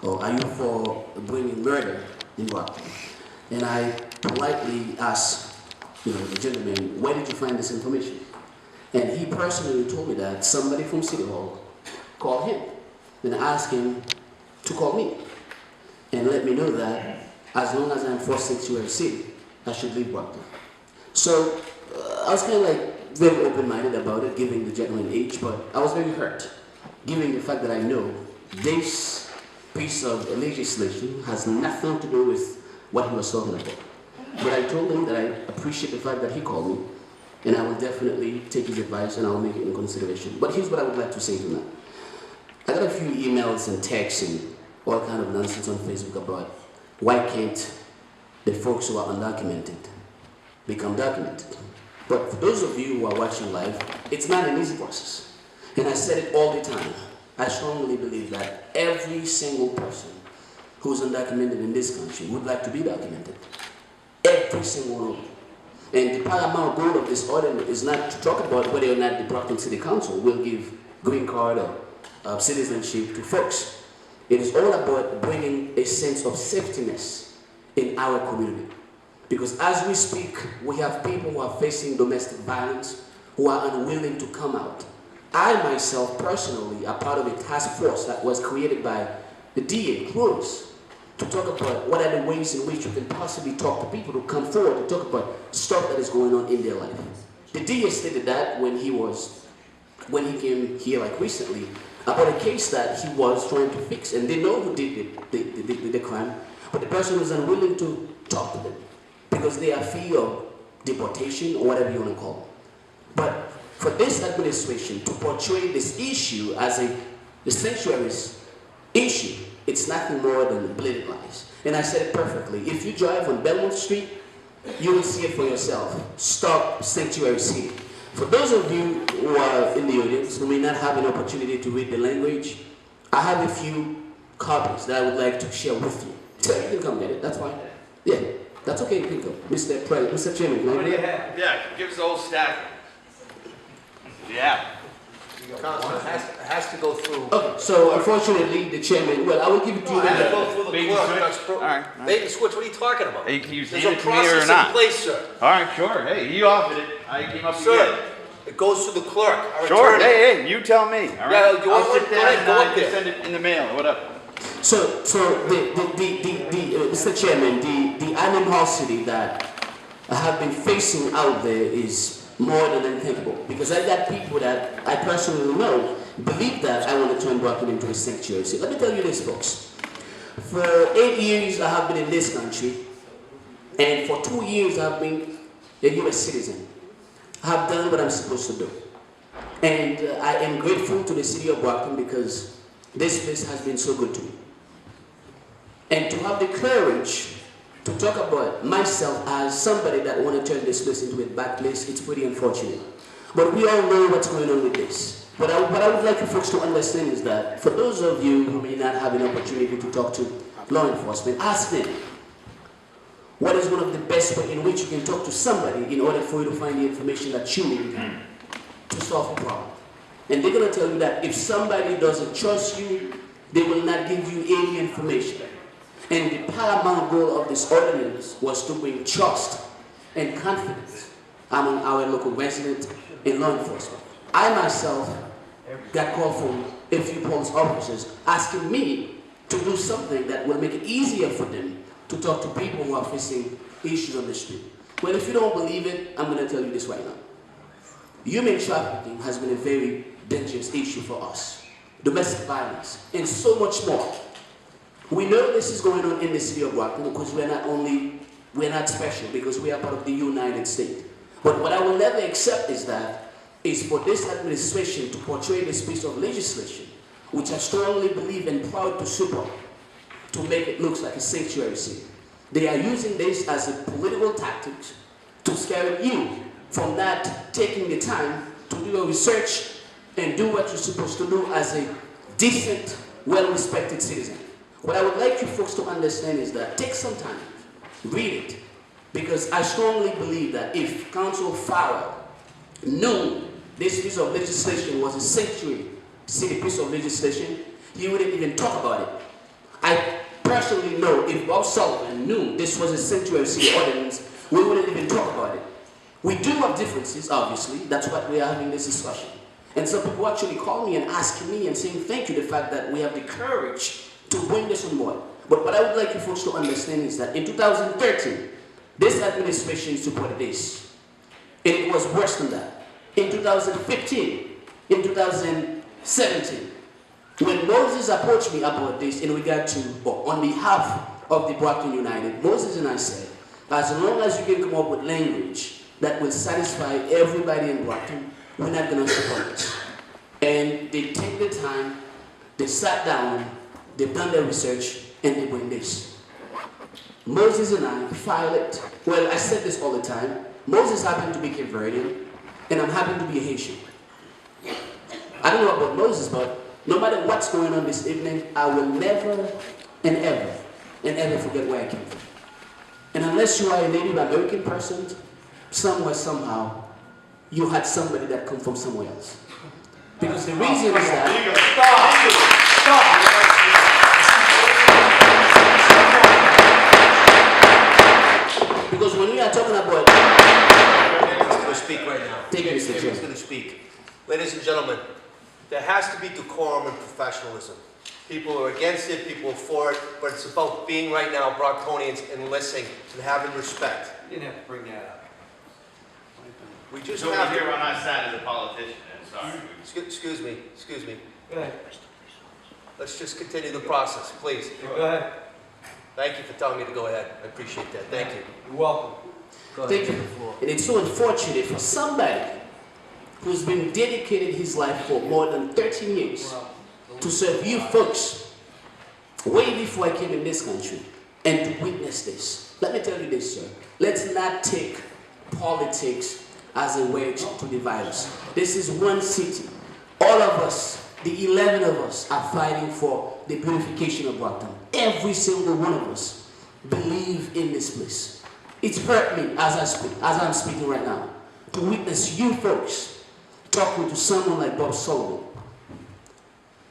or are you for bringing murder in Brockton? And I politely asked, the gentleman, where did you find this information? And he personally told me that somebody from City Hall called him. Then I asked him to call me and let me know that as long as I'm for sanctuary city, I should leave Brockton. So I was kind of like very open-minded about it, giving the gentleman age, but I was very hurt, given the fact that I know this piece of legislation has nothing to do with what he was talking about. But I told him that I appreciate the fact that he called me, and I will definitely take his advice and I will make it in consideration. But here's what I would like to say to him. I got a few emails and texts and all kind of nonsense on Facebook about why can't the folks who are undocumented become documented. But for those of you who are watching live, it's not an easy process. And I said it all the time. I strongly believe that every single person who's undocumented in this country would like to be documented. Every single one of them. And the paramount goal of this ordinance is not to talk about whether or not the Brockton City Council will give green card or citizenship to folks. It is all about bringing a sense of safetyness in our community. Because as we speak, we have people who are facing domestic violence, who are unwilling to come out. I myself personally are part of a task force that was created by the DA, Cruz, to talk about what are the ways in which you can possibly talk to people to come forward to talk about stuff that is going on in their life. The DA stated that when he came here like recently, about a case that he was trying to fix, and they know who did the crime, but the person was unwilling to talk to them because they are fear of deportation or whatever you want to call it. But for this administration to portray this issue as the sanctuary's issue, it's nothing more than blatant lies. And I said it perfectly. If you drive on Belmont Street, you will see it for yourself. Stop Sanctuary City. For those of you who are in the audience who may not have an opportunity to read the language, I have a few copies that I would like to share with you. So you can come get it, that's fine. Yeah, that's okay, you can come. Mr. Chairman, what do you have? Yeah, give us the whole stack. Yeah. Councilor, it has to go through. Okay, so unfortunately, the chairman, well, I will give it to you. It has to go through the Bait clerk. and That's switch? All right. Bait and switch, what are you talking about? Hey, can you There's hand a it to me or process in not? place, sir. All right, sure. Hey, he offered it. I came up Sir, again. it goes to the clerk, our Sure. attorney. Hey, you tell me. All right. Yeah, you I'll want sit one? down Go ahead, and go I up just there. send it in the mail. What up? So Mr. Chairman, the animosity that I have been facing out there is more than unthinkable, because I got people that I personally know believe that I want to turn Brockton into a sanctuary city. Let me tell you this, folks. For 8 years I have been in this country, and for 2 years I have been a U.S. citizen. I have done what I'm supposed to do. And I am grateful to the city of Brockton because this place has been so good to me. And to have the courage to talk about myself as somebody that want to turn this place into a bad place, it's pretty unfortunate. But we all know what's going on with this. What I would like you folks to understand is that for those of you who may not have an opportunity to talk to law enforcement, ask them what is one of the best ways in which you can talk to somebody in order for you to find the information that you need to solve a problem. And they're going to tell you that if somebody doesn't trust you, they will not give you any information. And the paramount goal of this ordinance was to bring trust and confidence among our local residents and law enforcement. I myself got called from a few police officers asking me to do something that will make it easier for them to talk to people who are facing issues on the street. Well, if you don't believe it, I'm going to tell you this right now. Human trafficking has been a very dangerous issue for us. Domestic violence, and so much more. We know this is going on in the city of Brockton because we're not special, because we are part of the United States. But what I will never accept is for this administration to portray this piece of legislation, which I strongly believe and proud to support, to make it look like a sanctuary city. They are using this as a political tactic to scare you from not taking the time to do your research and do what you're supposed to do as a decent, well-respected citizen. What I would like you folks to understand is that take some time, read it, because I strongly believe that if Council Farrell knew this piece of legislation was a sanctuary city piece of legislation, he wouldn't even talk about it. I personally know if Bob Sullivan knew this was a sanctuary city ordinance, we wouldn't even talk about it. We do have differences, obviously. That's why we are having this discussion. And some people actually call me and ask me and saying thank you the fact that we have the courage to bring this on board. But what I would like you folks to understand is that in 2013, this administration supported this. And it was worse than that. In 2015, in 2017, when Moses approached me about this in regard to, or on behalf of the Brockton United, Moses and I said, as long as you can come up with language that will satisfy everybody in Brockton, we're not going to support it. And they take the time, they sat down, they've done their research, and they bring this. Moses and I filed it. Well, I said this all the time. Moses happened to be Cape Verdean, and I'm happy to be a Haitian. I don't know about Moses, but no matter what's going on this evening, I will never and ever forget where I came from. And unless you are a Native American person, somewhere, somehow, you had somebody that come from somewhere else. Because the reason is that... Stop! Because when we are talking about... He's going to speak right now. Take it, Mr. Chairman. He's going to speak. Ladies and gentlemen, there has to be decorum and professionalism. People are against it, people are for it, but it's about being right now Brocktonians and listening and having respect. You didn't have to bring that up. We just Don't have be here to... on our side as a politician. Sorry. Excuse me. Go ahead. Let's just continue the process, please. Go ahead. Thank you for telling me to go ahead. I appreciate that. Thank you. You're welcome. Go ahead. Thank you. And it's so unfortunate for somebody who's been dedicated his life for more than 13 years to serve you folks way before I came in this country and to witness this. Let me tell you this, sir. Let's not take politics as a wedge to divide us. This is one city. All of us, the 11 of us, are fighting for the purification of Brockton. Every single one of us believe in this place. It's hurt me as I'm speaking right now, to witness you folks talking to someone like Bob Sullivan,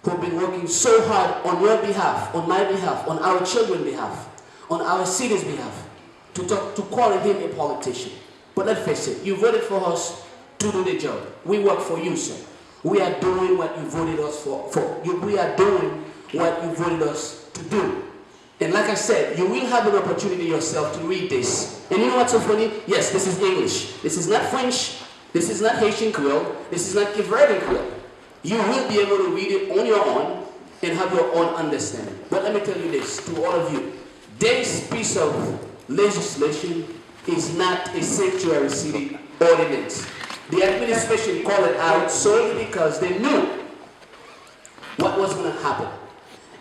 who've been working so hard on your behalf, on my behalf, on our children's behalf, on our city's behalf, to call him a politician. But let's face it, you voted for us to do the job. We work for you, sir. We are doing what you voted us for. We are doing what you voted us to do. And like I said, you will have an opportunity yourself to read this. And you know what's so funny? Yes, this is English. This is not French. This is not Haitian Creole. This is not Cape Verdean Creole. You will be able to read it on your own and have your own understanding. But let me tell you this to all of you. This piece of legislation is not a sanctuary city ordinance. The administration called it out solely because they knew what was going to happen.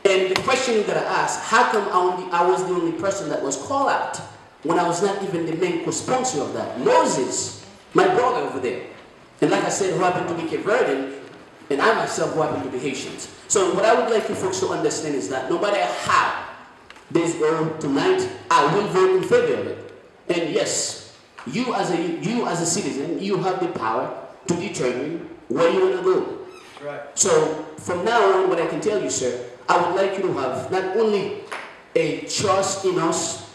And the question you gotta ask, how come I was the only person that was called out when I was not even the main co-sponsor of that? Moses, my brother over there, and like I said, who happened to be Cape Verdean, and I myself who happen to be Haitians. So what I would like you folks to understand is that no matter how this go tonight, I will vote in favor of it. And yes, you as a citizen, you have the power to determine where you want to go. Right. So from now on, what I can tell you, sir, I would like you to have not only a trust in us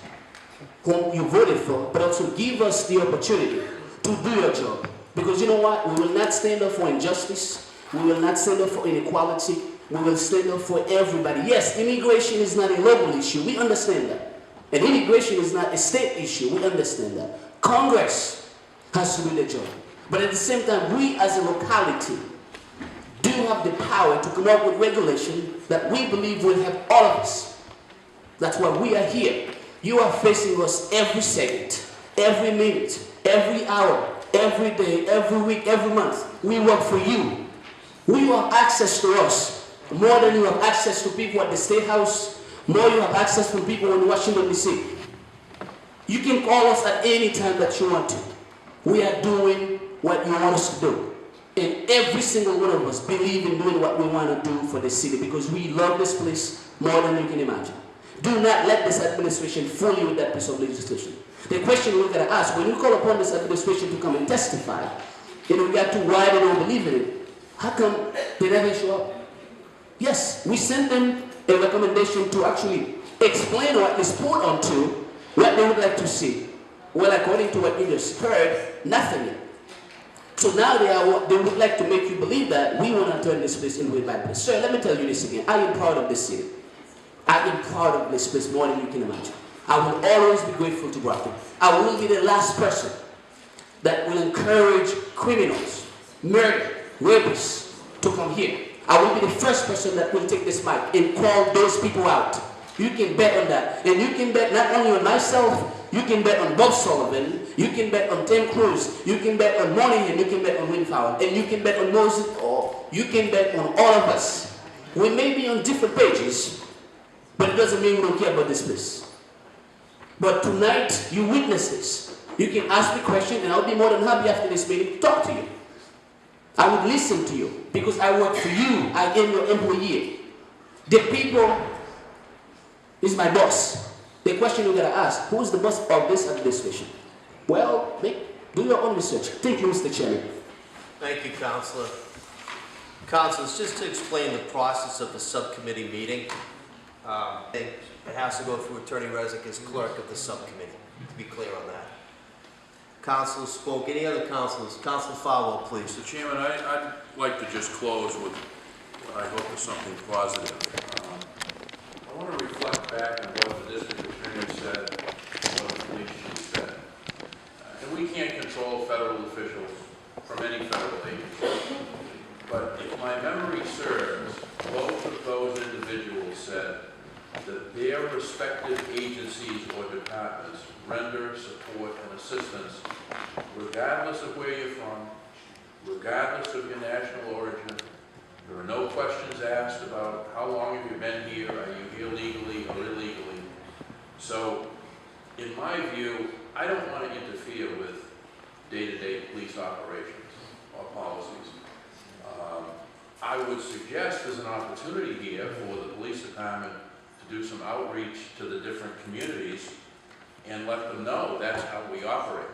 whom you voted for, but also give us the opportunity to do your job. Because you know what? We will not stand up for injustice. We will not stand up for inequality. We will stand up for everybody. Yes, immigration is not a local issue. We understand that. And immigration is not a state issue. We understand that. Congress has to do their job. But at the same time, we as a locality do have the power to come up with regulation that we believe will help all of us. That's why we are here. You are facing us every second, every minute, every hour, every day, every week, every month. We work for you. You have access to us more than you have access to people at the State House, more you have access to people in Washington, D.C. You can call us at any time that you want to. We are doing what you want us to do. And every single one of us believe in doing what we want to do for the city because we love this place more than you can imagine. Do not let this administration fool you with that piece of legislation. The question we're going to ask, when you call upon this administration to come and testify in regard to why they don't believe in it, how come they never show up? Yes, we sent them a recommendation to actually explain or at least point onto what they would like to see. Well, according to what you just heard, nothing yet. So now they would like to make you believe that we want to turn this place into a bad place. Sir, let me tell you this again. I am proud of this city. I am proud of this place more than you can imagine. I will always be grateful to Brockton. I will be the last person that will encourage criminals, murder, rapists to come here. I will be the first person that will take this mic and call those people out. You can bet on that. And you can bet not only on myself, you can bet on Bob Sullivan, you can bet on Tim Cruz, you can bet on Monahan, you can bet on Winfowler, and you can bet on Moses, or you can bet on all of us. We may be on different pages, but it doesn't mean we don't care about this place. But tonight, you witness this. You can ask me questions, and I'll be more than happy after this meeting to talk to you. I would listen to you, because I work for you. I am your employee. The people is my boss. The question you gotta ask, who is the boss of this administration? Well, do your own research. Thank you, Mr. Chairman. Thank you, Councilor. Councilors, just to explain the process of the subcommittee meeting, it has to go through Attorney Resnick as clerk of the subcommittee, to be clear on that. Councilors spoke. Any other councilors? Councilor Farwell, please. Mr. Chairman, I'd like to just close with what I hope is something positive. I want to reflect back on what the district attorney said, and what the police chief said. And we can't control federal officials from any federal agency. But if my memory serves, both of those individuals said that their respective agencies or departments render support and assistance regardless of where you're from, regardless of your national origin. There are no questions asked about how long have you been here, are you here legally or illegally. So, in my view, I don't want to interfere with day-to-day police operations or policies. I would suggest there's an opportunity here for the police department to do some outreach to the different communities and let them know that's how we operate.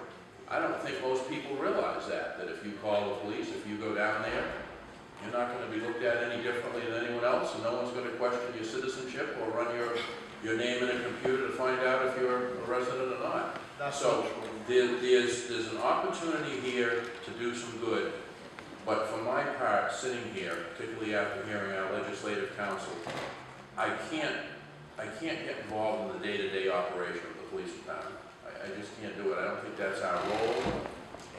I don't think most people realize that if you call the police, if you go down there, you're not going to be looked at any differently than anyone else, and no one's going to question your citizenship or run your name in a computer to find out if you're a resident or not. So there's an opportunity here to do some good, but for my part, sitting here, particularly after hearing our legislative council, I can't get involved in the day-to-day operation of the police department. I just can't do it. I don't think that's our role,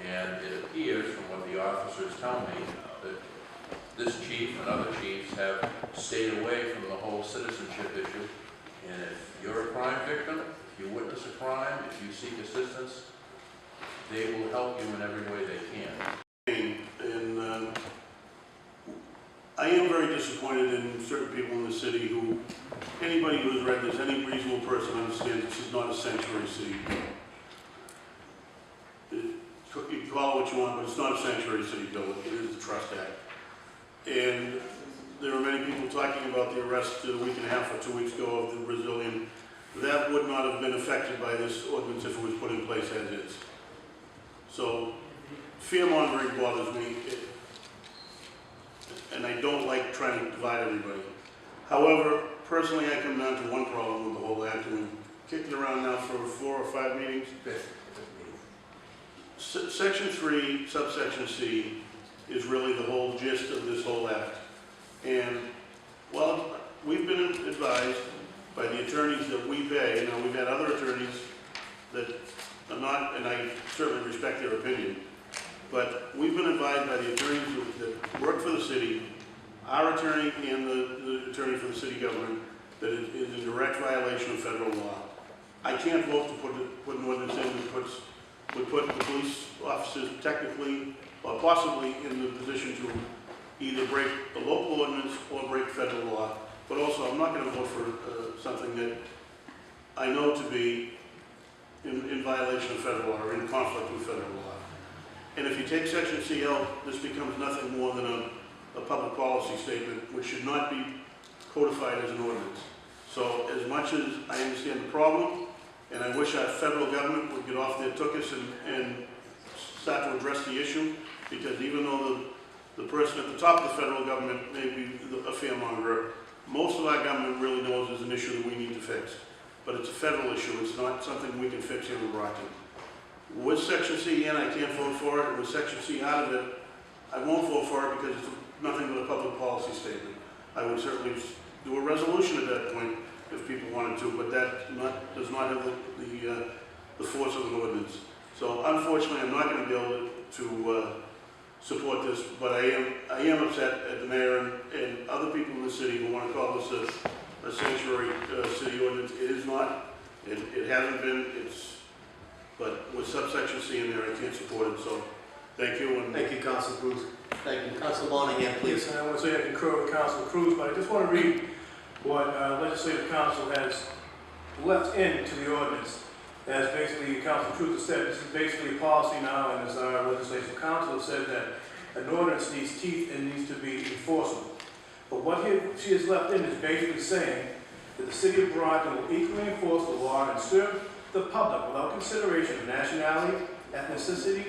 and it appears from what the officers tell me that this chief and other chiefs have stayed away from the whole citizenship issue. And if you're a crime victim, if you witness a crime, if you seek assistance, they will help you in every way they can. And I am very disappointed in certain people in the city who, anybody who has read this, any reasonable person understands this is not a sanctuary city. You can call it what you want, but it's not a sanctuary city bill. It is the Trust Act. And there are many people talking about the arrest a week and a half or 2 weeks ago of the Brazilian. That would not have been affected by this ordinance if it was put in place as is. So fear-mongering bothers me, and I don't like trying to divide everybody. However, personally, I come down to one problem with the whole act, and we've kicked it around now for 4 or 5 meetings. Section 3, subsection C, is really the whole gist of this whole act. And, well, we've been advised by the attorneys that we pay, now we've had other attorneys that are not, and I certainly respect their opinion, but we've been advised by the attorneys that work for the city, our attorney and the attorney for the city government, that it is in direct violation of federal law. I can't vote to put an ordinance in that would put the police officers technically or possibly in the position to either break the local ordinance or break federal law. But also, I'm not going to vote for something that I know to be in violation of federal law or in conflict with federal law. And if you take Section C out, this becomes nothing more than a public policy statement, which should not be codified as an ordinance. So as much as I understand the problem, and I wish our federal government would get off their tuchus and start to address the issue, because even though the person at the top of the federal government may be a fearmonger, most of our government really knows is an issue that we need to fix. But it's a federal issue, it's not something we can fix here in Brockton. With Section C in, I can't vote for it, and with Section C out of it, I won't vote for it because it's nothing but a public policy statement. I would certainly do a resolution at that point if people wanted to, but that does not have the force of an ordinance. So unfortunately, I'm not going to be able to support this, but I am upset at the mayor and other people in the city who want to call this a sanctuary city ordinance. It is not. It hasn't been. But with subsection C in there, I can't support it. So thank you. And Thank you, Council Cruz. Thank you, Council Monahan, please. Yes, and I want to say I concur with Council Cruz, but I just want to read what Legislative Council has left into the ordinance. As basically Council Cruz has said, this is basically a policy now, and as our Legislative Council has said, that an ordinance needs teeth and needs to be enforceable. But what she has left in is basically saying that the City of Brockton will equally enforce the law and serve the public without consideration of nationality, ethnicity,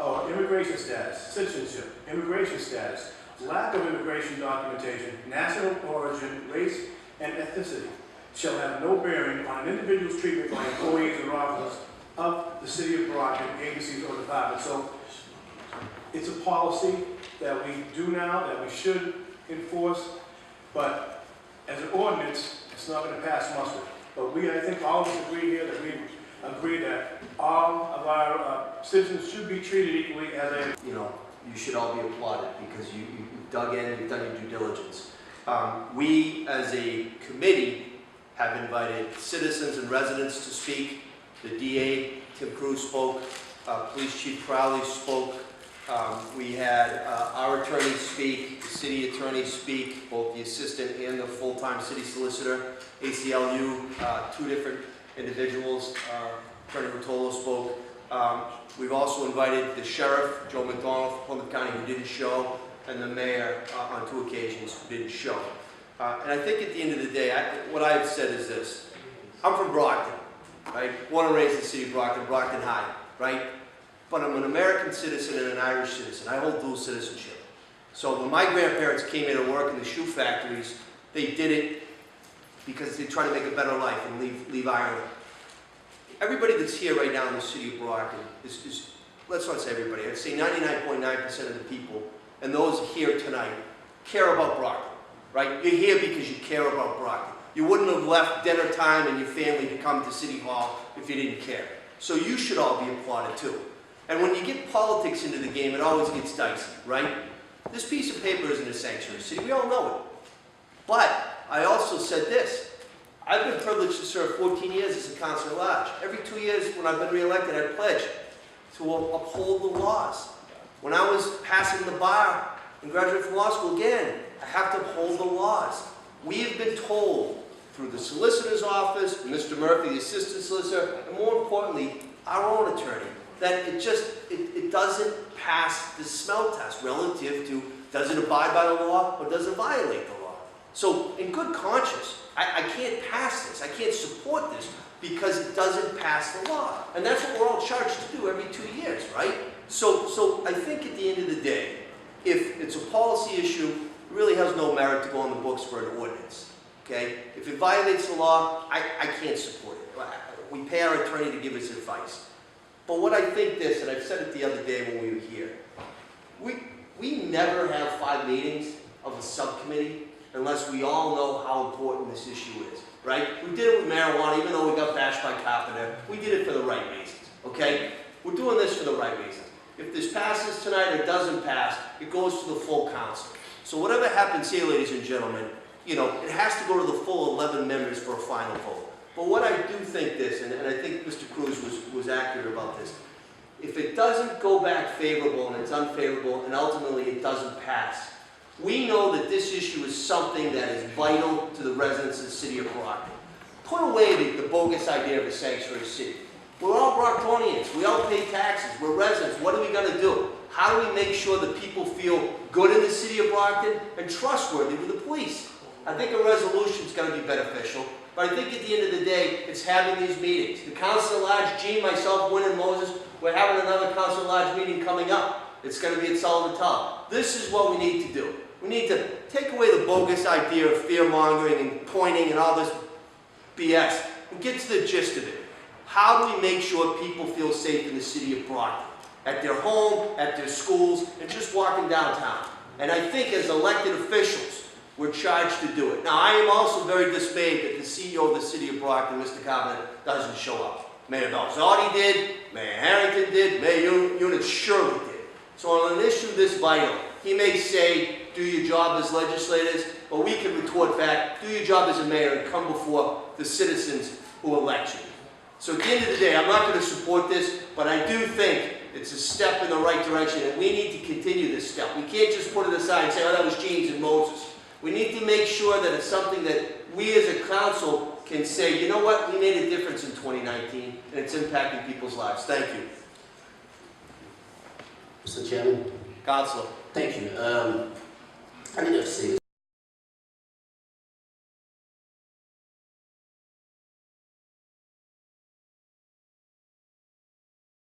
or immigration status, citizenship, immigration status, lack of immigration documentation, national origin, race, and ethnicity shall have no bearing on an individual's treatment by employees or officers of the City of Brockton, agencies, or departments. So it's a policy that we do now, that we should enforce, but as an ordinance, it's not going to pass muster. But I think all of us agree here that we agree that all of our citizens should be treated equally as a... You know, you should all be applauded because you've dug in, you've done your due diligence. We, as a committee, have invited citizens and residents to speak. The DA, Tim Cruz, spoke. Police Chief Crowley spoke. We had our attorneys speak, the city attorneys speak, both the assistant and the full-time city solicitor. ACLU, two different individuals. Attorney Rotolo spoke. We've also invited the sheriff, Joe McDonald from Plymouth County, who didn't show, and the mayor on 2 occasions who didn't show. And I think at the end of the day, what I've said is this. I'm from Brockton, right? Born and raised in the city of Brockton, Brockton High, right? But I'm an American citizen and an Irish citizen. I hold dual citizenship. So when my grandparents came here to work in the shoe factories, they did it because they tried to make a better life and leave Ireland. Everybody that's here right now in the city of Brockton is let's not say everybody, I'd say 99.9% of the people and those here tonight care about Brockton, right? You're here because you care about Brockton. You wouldn't have left dinner time and your family to come to City Hall if you didn't care. So you should all be applauded too. And when you get politics into the game, it always gets dicey, right? This piece of paper isn't a sanctuary city, we all know it. But I also said this, I've been privileged to serve 14 years as a councilor at large. Every 2 years when I've been reelected, I pledge to uphold the laws. When I was passing the bar and graduated from law school, again, I have to uphold the laws. We have been told through the solicitor's office, Mr. Murphy, the assistant solicitor, and more importantly, our own attorney, that it doesn't pass the smell test relative to does it abide by the law or does it violate the law. So in good conscience, I can't pass this, I can't support this because it doesn't pass the law. And that's what we're all charged to do every 2 years, right? So I think at the end of the day, if it's a policy issue, it really has no merit to go on the books for an ordinance, okay? If it violates the law, I can't support it. We pay our attorney to give us advice. But what I think this, and I've said it the other day when we were here, we never have 5 meetings of a subcommittee unless we all know how important this issue is, right? We did it with marijuana, even though we got bashed by Carpenter. We did it for the right reasons, okay? We're doing this for the right reasons. If this passes tonight or doesn't pass, it goes to the full council. So whatever happens here, ladies and gentlemen, you know, it has to go to the full 11 members for a final vote. But what I do think this, and I think Mr. Cruz was accurate about this, if it doesn't go back favorable and it's unfavorable and ultimately it doesn't pass, we know that this issue is something that is vital to the residents of the city of Brockton. Put away the bogus idea of a sanctuary city. We're all Brocktonians. We all pay taxes. We're residents. What are we going to do? How do we make sure that people feel good in the city of Brockton and trustworthy with the police? I think a resolution is going to be beneficial. But I think at the end of the day, it's having these meetings. The council at large, Jean, myself, Wynn, and Moses, we're having another council at large meeting coming up. It's going to be at Sullivan Town. This is what we need to do. We need to take away the bogus idea of fear-mongering and pointing and all this BS and get to the gist of it. How do we make sure people feel safe in the city of Brockton? At their home, at their schools, and just walking downtown. And I think as elected officials, we're charged to do it. Now, I am also very dismayed that the CEO of the city of Brockton, Mr. Covenant, doesn't show up. Mayor Belzotti did, Mayor Harrington did, Mayor Unit surely did. So on an issue this vital, he may say, do your job as legislators, but we can retort back, do your job as a mayor and come before the citizens who elect you. So at the end of the day, I'm not going to support this, but I do think it's a step in the right direction, and we need to continue this step. We can't just put it aside and say, oh, that was Jean's and Moses. We need to make sure that it's something that we as a council can say, you know what, we made a difference in 2019, and it's impacting people's lives. Thank you. Mr. Chairman, Councilor. thank you. I need to say